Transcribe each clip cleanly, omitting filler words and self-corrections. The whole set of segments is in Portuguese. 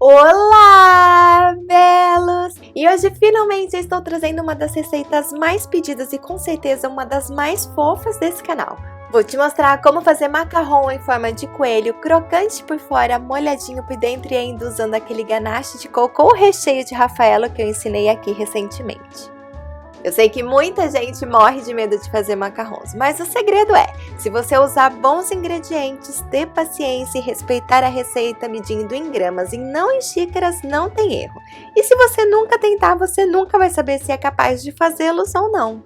Olá, belos! E hoje finalmente estou trazendo uma das receitas mais pedidas e com certeza uma das mais fofas desse canal. Vou te mostrar como fazer macarrão em forma de coelho, crocante por fora, molhadinho por dentro e ainda usando aquele ganache de coco ou recheio de Rafaelo que eu ensinei aqui recentemente. Eu sei que muita gente morre de medo de fazer macarrões, mas o segredo é, se você usar bons ingredientes, ter paciência e respeitar a receita medindo em gramas e não em xícaras, não tem erro. E se você nunca tentar, você nunca vai saber se é capaz de fazê-los ou não.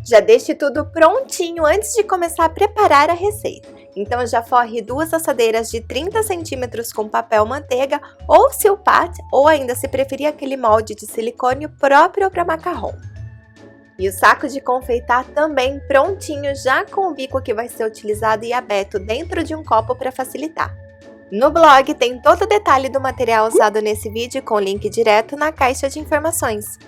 Já deixe tudo prontinho antes de começar a preparar a receita. Então já forre 2 assadeiras de 30 centímetros com papel manteiga ou silpat, ou ainda se preferir aquele molde de silicone próprio para macarrão. E o saco de confeitar também prontinho, já com o bico que vai ser utilizado e aberto dentro de um copo para facilitar. No blog tem todo o detalhe do material usado nesse vídeo com link direto na caixa de informações.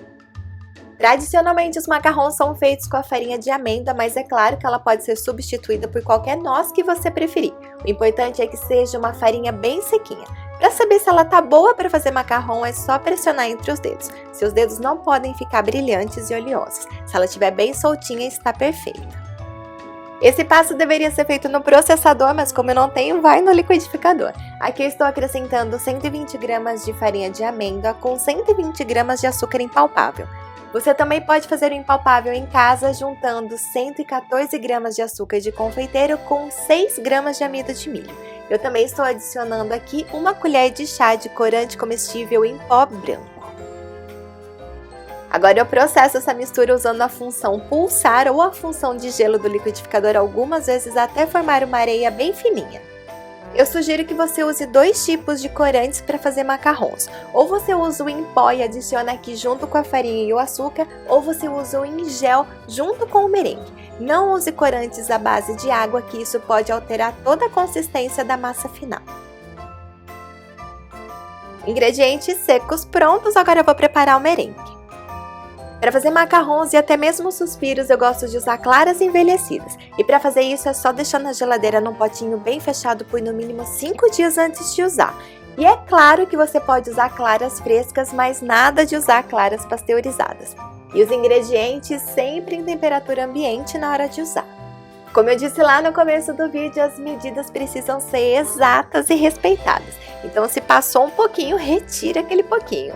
Tradicionalmente, os macarrões são feitos com a farinha de amêndoa, mas é claro que ela pode ser substituída por qualquer noz que você preferir. O importante é que seja uma farinha bem sequinha. Para saber se ela tá boa para fazer macarrão, é só pressionar entre os dedos. Seus dedos não podem ficar brilhantes e oleosos. Se ela estiver bem soltinha, está perfeita. Esse passo deveria ser feito no processador, mas como eu não tenho, vai no liquidificador. Aqui eu estou acrescentando 120 gramas de farinha de amêndoa com 120 gramas de açúcar impalpável. Você também pode fazer o impalpável em casa juntando 114 gramas de açúcar de confeiteiro com 6 gramas de amido de milho. Eu também estou adicionando aqui 1 colher de chá de corante comestível em pó branco. Agora eu processo essa mistura usando a função pulsar ou a função de gelo do liquidificador algumas vezes até formar uma areia bem fininha. Eu sugiro que você use 2 tipos de corantes para fazer macarrões. Ou você usa o em pó e adiciona aqui junto com a farinha e o açúcar, ou você usa o em gel junto com o merengue. Não use corantes à base de água, que isso pode alterar toda a consistência da massa final. Ingredientes secos prontos, agora eu vou preparar o merengue. Para fazer macarrões e até mesmo suspiros, eu gosto de usar claras envelhecidas. E para fazer isso é só deixar na geladeira num potinho bem fechado por no mínimo 5 dias antes de usar. E é claro que você pode usar claras frescas, mas nada de usar claras pasteurizadas. E os ingredientes sempre em temperatura ambiente na hora de usar. Como eu disse lá no começo do vídeo, as medidas precisam ser exatas e respeitadas. Então se passou um pouquinho, retira aquele pouquinho.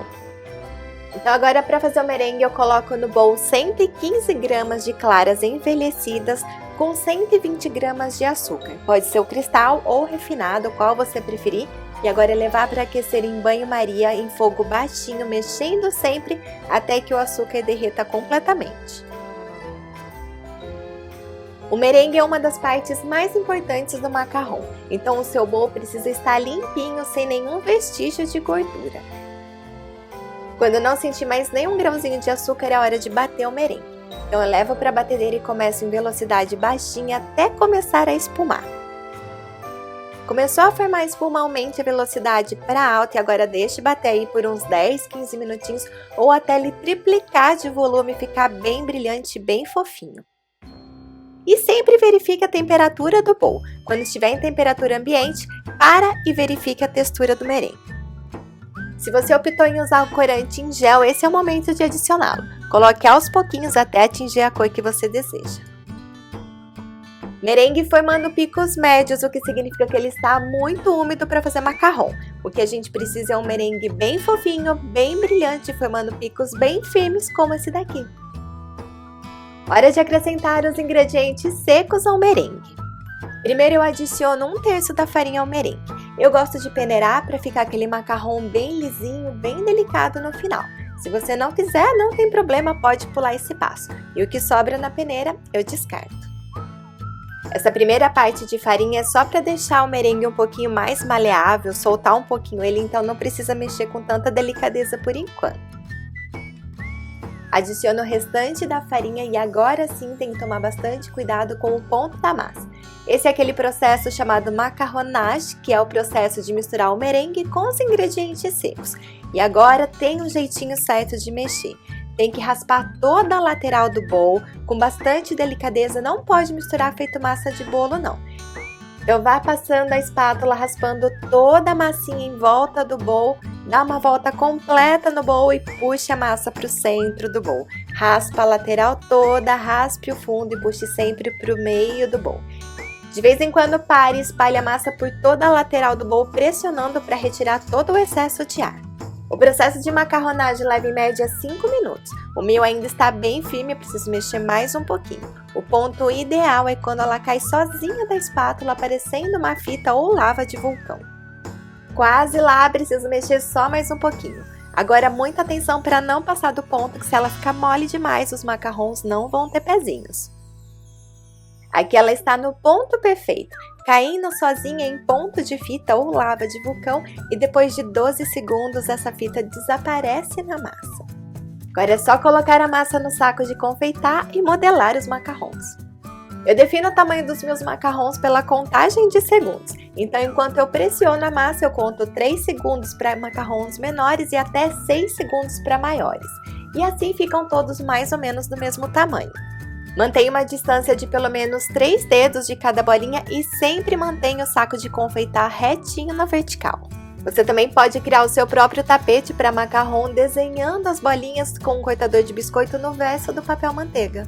Então agora para fazer o merengue eu coloco no bowl 115 gramas de claras envelhecidas com 120 gramas de açúcar. Pode ser o cristal ou refinado, qual você preferir. E agora é levar para aquecer em banho-maria em fogo baixinho, mexendo sempre até que o açúcar derreta completamente. O merengue é uma das partes mais importantes do macarrão, então o seu bowl precisa estar limpinho, sem nenhum vestígio de gordura. Quando não sentir mais nenhum grãozinho de açúcar, é hora de bater o merengue. Então eu levo para a batedeira e começo em velocidade baixinha até começar a espumar. Começou a formar espuma, aumente a velocidade para alta e agora deixe bater aí por uns 10, 15 minutinhos ou até ele triplicar de volume e ficar bem brilhante, bem fofinho. E sempre verifique a temperatura do bowl. Quando estiver em temperatura ambiente, para e verifique a textura do merengue. Se você optou em usar o corante em gel, esse é o momento de adicioná-lo. Coloque aos pouquinhos até atingir a cor que você deseja. Merengue formando picos médios, o que significa que ele está muito úmido para fazer macarrão. O que a gente precisa é um merengue bem fofinho, bem brilhante, formando picos bem firmes como esse daqui. Hora de acrescentar os ingredientes secos ao merengue. Primeiro eu adiciono 1/3 da farinha ao merengue. Eu gosto de peneirar para ficar aquele macarrão bem lisinho, bem delicado no final. Se você não quiser, não tem problema, pode pular esse passo. E o que sobra na peneira, eu descarto. Essa primeira parte de farinha é só para deixar o merengue um pouquinho mais maleável, soltar um pouquinho ele, então não precisa mexer com tanta delicadeza por enquanto. Adiciono o restante da farinha e agora sim tem que tomar bastante cuidado com o ponto da massa. Esse é aquele processo chamado macarronage, que é o processo de misturar o merengue com os ingredientes secos. E agora tem um jeitinho certo de mexer. Tem que raspar toda a lateral do bowl com bastante delicadeza, não pode misturar feito massa de bolo não. Então vá passando a espátula, raspando toda a massinha em volta do bowl, dá uma volta completa no bowl e puxe a massa para o centro do bowl. Raspa a lateral toda, raspe o fundo e puxe sempre para o meio do bowl. De vez em quando pare e espalhe a massa por toda a lateral do bowl, pressionando para retirar todo o excesso de ar. O processo de macarronagem leva em média 5 minutos. O meu ainda está bem firme, eu preciso mexer mais um pouquinho. O ponto ideal é quando ela cai sozinha da espátula, parecendo uma fita ou lava de vulcão. Quase lá, preciso mexer só mais um pouquinho. Agora muita atenção para não passar do ponto, que se ela ficar mole demais, os macarrons não vão ter pezinhos. Aqui ela está no ponto perfeito, caindo sozinha em ponto de fita ou lava de vulcão e depois de 12 segundos essa fita desaparece na massa. Agora é só colocar a massa no saco de confeitar e modelar os macarrons. Eu defino o tamanho dos meus macarrons pela contagem de segundos, então enquanto eu pressiono a massa eu conto 3 segundos para macarrons menores e até 6 segundos para maiores, e assim ficam todos mais ou menos do mesmo tamanho. Mantenha uma distância de pelo menos 3 dedos de cada bolinha e sempre mantenha o saco de confeitar retinho na vertical. Você também pode criar o seu próprio tapete para macarrão desenhando as bolinhas com um cortador de biscoito no verso do papel manteiga.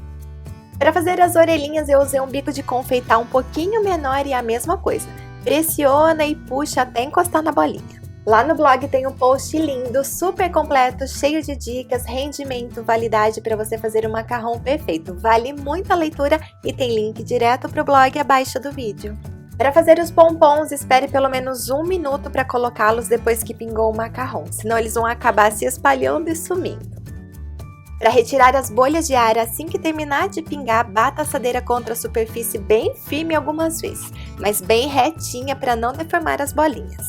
Para fazer as orelhinhas eu usei um bico de confeitar um pouquinho menor e a mesma coisa. Pressiona e puxa até encostar na bolinha. Lá no blog tem um post lindo, super completo, cheio de dicas, rendimento, validade para você fazer um macarrão perfeito. Vale muito a leitura e tem link direto para o blog abaixo do vídeo. Para fazer os pompons, espere pelo menos 1 minuto para colocá-los depois que pingou o macarrão, senão eles vão acabar se espalhando e sumindo. Para retirar as bolhas de ar, assim que terminar de pingar, bata a assadeira contra a superfície bem firme algumas vezes, mas bem retinha para não deformar as bolinhas.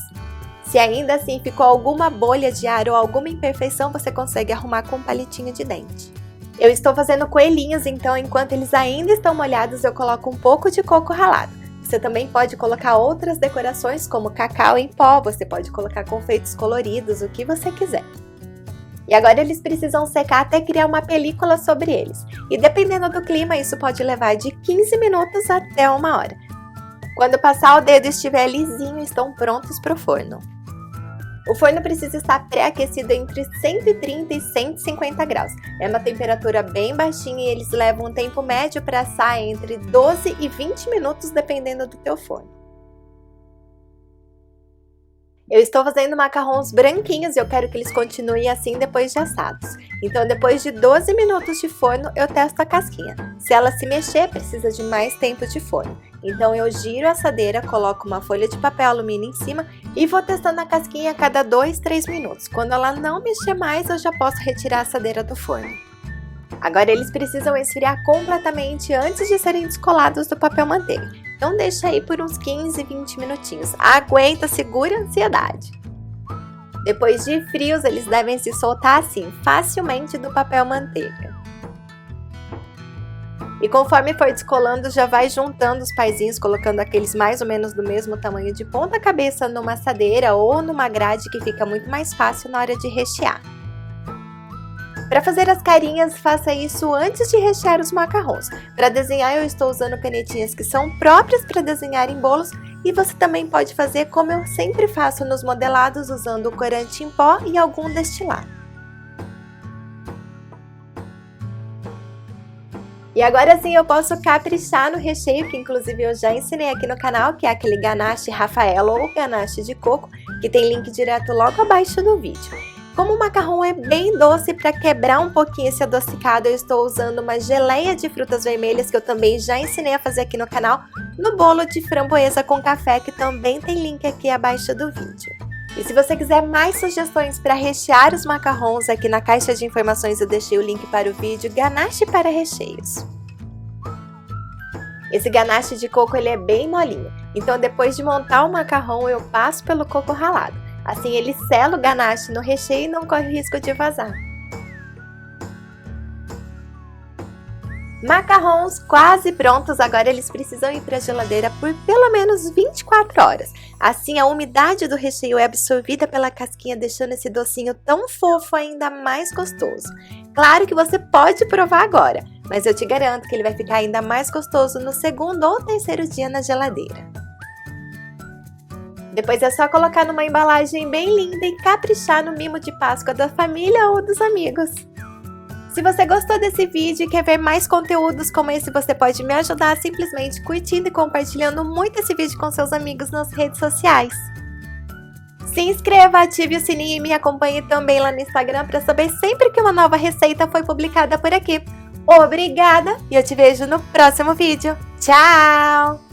Se ainda assim ficou alguma bolha de ar ou alguma imperfeição, você consegue arrumar com um palitinho de dente. Eu estou fazendo coelhinhos, então enquanto eles ainda estão molhados, eu coloco um pouco de coco ralado. Você também pode colocar outras decorações como cacau em pó, você pode colocar confeitos coloridos, o que você quiser. E agora eles precisam secar até criar uma película sobre eles. E dependendo do clima, isso pode levar de 15 minutos até 1 hora. Quando passar o dedo e estiver lisinho, estão prontos para o forno. O forno precisa estar pré-aquecido entre 130 e 150 graus. É uma temperatura bem baixinha e eles levam um tempo médio para assar entre 12 e 20 minutos, dependendo do teu forno. Eu estou fazendo macarrons branquinhos e eu quero que eles continuem assim depois de assados. Então, depois de 12 minutos de forno, eu testo a casquinha. Se ela se mexer, precisa de mais tempo de forno. Então, eu giro a assadeira, coloco uma folha de papel alumínio em cima e vou testando a casquinha a cada 2, 3 minutos. Quando ela não mexer mais, eu já posso retirar a assadeira do forno. Agora, eles precisam esfriar completamente antes de serem descolados do papel manteiga. Então, deixa aí por uns 15, 20 minutinhos. Aguenta, segura a ansiedade. Depois de frios, eles devem se soltar assim, facilmente do papel manteiga. E conforme for descolando, já vai juntando os paizinhos, colocando aqueles mais ou menos do mesmo tamanho de ponta cabeça numa assadeira ou numa grade, que fica muito mais fácil na hora de rechear. Para fazer as carinhas, faça isso antes de rechear os macarrons. Para desenhar, eu estou usando canetinhas que são próprias para desenhar em bolos, e você também pode fazer como eu sempre faço nos modelados, usando o corante em pó e algum destilado. E agora sim eu posso caprichar no recheio, que inclusive eu já ensinei aqui no canal, que é aquele ganache Rafaela ou ganache de coco, que tem link direto logo abaixo do vídeo. Como o macarrão é bem doce, para quebrar um pouquinho esse adocicado, eu estou usando uma geleia de frutas vermelhas, que eu também já ensinei a fazer aqui no canal, no bolo de framboesa com café, que também tem link aqui abaixo do vídeo. E se você quiser mais sugestões para rechear os macarrons, aqui na caixa de informações eu deixei o link para o vídeo Ganache para Recheios. Esse ganache de coco ele é bem molinho, então depois de montar o macarrão eu passo pelo coco ralado. Assim ele sela o ganache no recheio e não corre o risco de vazar. Macarrons quase prontos, agora eles precisam ir para a geladeira por pelo menos 24 horas. Assim a umidade do recheio é absorvida pela casquinha, deixando esse docinho tão fofo ainda mais gostoso. Claro que você pode provar agora, mas eu te garanto que ele vai ficar ainda mais gostoso no segundo ou terceiro dia na geladeira. Depois é só colocar numa embalagem bem linda e caprichar no mimo de Páscoa da família ou dos amigos. Se você gostou desse vídeo e quer ver mais conteúdos como esse, você pode me ajudar simplesmente curtindo e compartilhando muito esse vídeo com seus amigos nas redes sociais. Se inscreva, ative o sininho e me acompanhe também lá no Instagram para saber sempre que uma nova receita foi publicada por aqui. Obrigada e eu te vejo no próximo vídeo. Tchau!